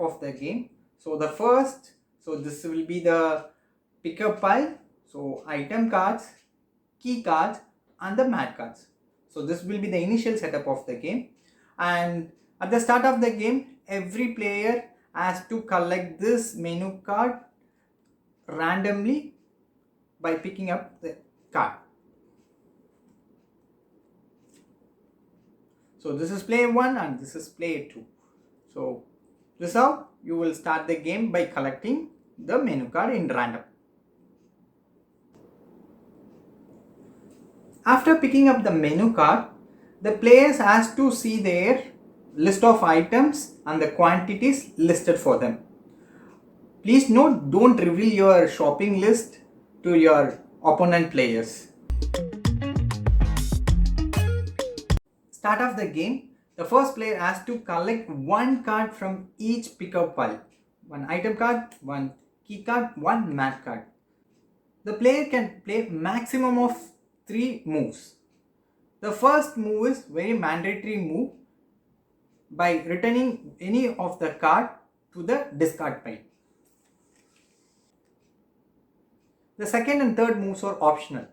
of the game. So the first, so this will be the pick-up pile, so item cards, key cards and the mat cards. So this will be the initial setup of the game, and at the start of the game every player has to collect this menu card randomly by picking up the card. So this is player 1 and this is player 2. So this is how you will start the game, by collecting the menu card in random. After picking up the menu card, the players has to see their list of items and the quantities listed for them. Please note, don't reveal your shopping list to your opponent players. Start of the game, the first player has to collect one card from each pickup pile. One item card, one key card, one mat card. The player can play maximum of 3 moves. The first move is very mandatory move, by returning any of the card to the discard pile. The second and third moves are optional.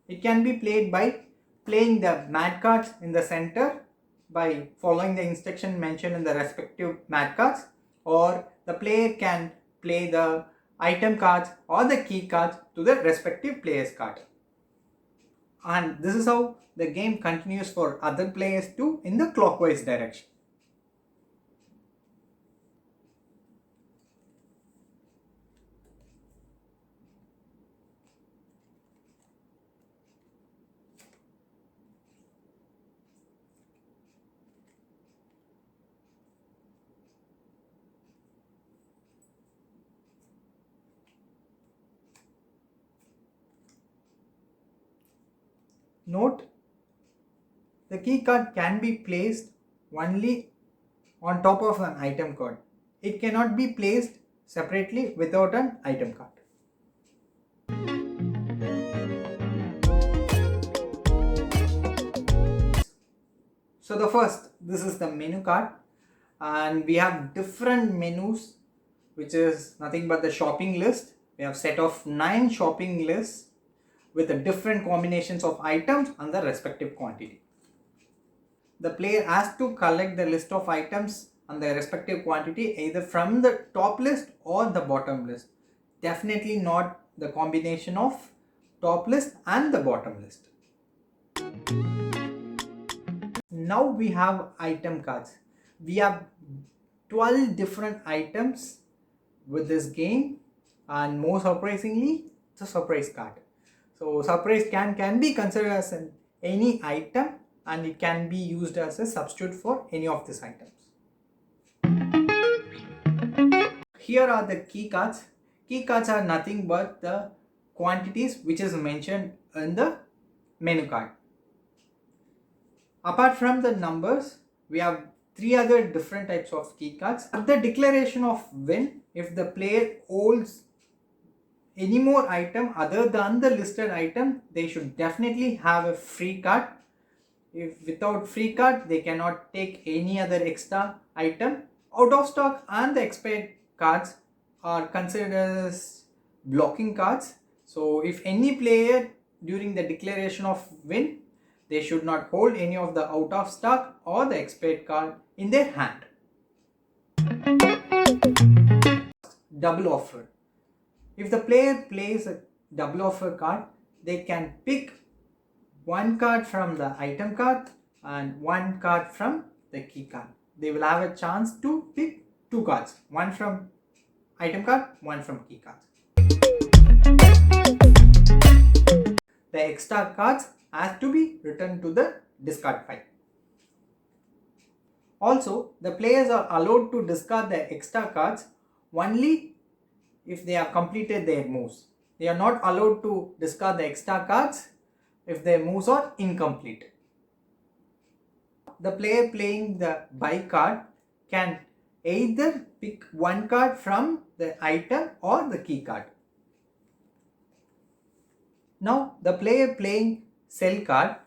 It can be played by playing the mat cards in the center by following the instruction mentioned in the respective mat cards, or the player can play the item cards or the key cards to the respective player's card. And this is how the game continues for other players too, in the clockwise direction. Note, the key card can be placed only on top of an item card. It cannot be placed separately without an item card. So the first, this is the menu card, and we have different menus, which is nothing but the shopping list. We have set of 9 shopping lists with the different combinations of items and the respective quantity. The player has to collect the list of items and the respective quantity either from the top list or the bottom list. Definitely not the combination of top list and the bottom list. Now we have item cards. We have 12 different items with this game, and more surprisingly, it's a surprise card. So surprise can be considered as any item, and it can be used as a substitute for any of these items. Here are the key cards. Key cards are nothing but the quantities which is mentioned in the menu card. Apart from the numbers, we have 3 other different types of key cards. At the declaration of win, if the player holds any more item other than the listed item, they should definitely have a free card. If without free card, they cannot take any other extra item. Out of stock and the expired cards are considered as blocking cards. So if any player during the declaration of win, they should not hold any of the out of stock or the expired card in their hand. Double offer. If the player plays a double offer card, they can pick one card from the item card and one card from the key card. They will have a chance to pick 2 cards, one from item card, one from key card. The extra cards have to be returned to the discard pile. Also, the players are allowed to discard the extra cards only if they have completed their moves. They are not allowed to discard the extra cards if their moves are incomplete. The player playing the buy card can either pick one card from the item or the key card. Now the player playing sell card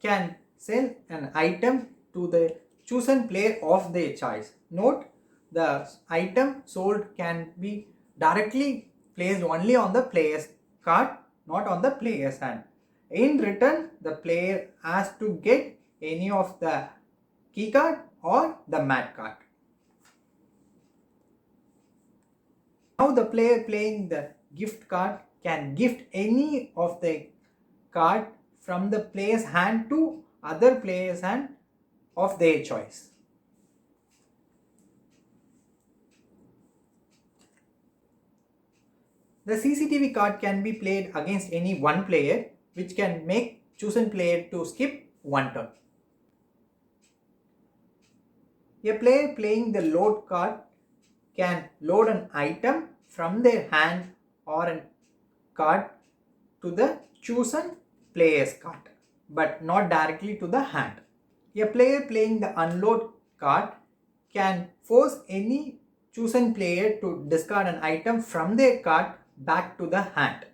can sell an item to the chosen player of their choice. Note, the item sold can be directly placed only on the player's card, not on the player's hand. In return, the player has to get any of the key card or the mat card. Now the player playing the gift card can gift any of the card from the player's hand to other player's hand of their choice. The CCTV card can be played against any one player, which can make chosen player to skip one turn. A player playing the load card can load an item from their hand or a card to the chosen player's card, but not directly to the hand. A player playing the unload card can force any chosen player to discard an item from their card back to the hand.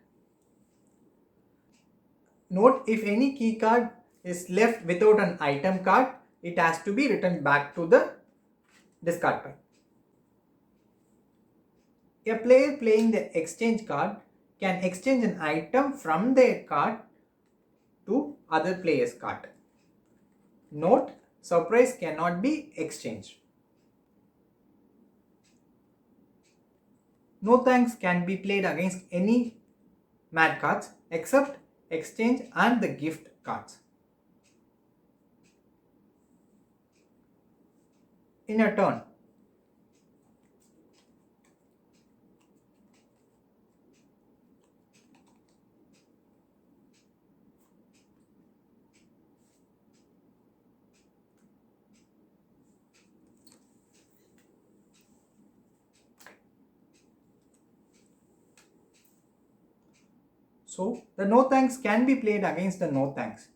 Note, if any key card is left without an item card, it has to be returned back to the discard pile. A player playing the exchange card can exchange an item from their card to other player's card. Note, surprise cannot be exchanged. No thanks can be played against any mat cards except exchange and the gift cards. In a turn, so the no thanks can be played against the no thanks.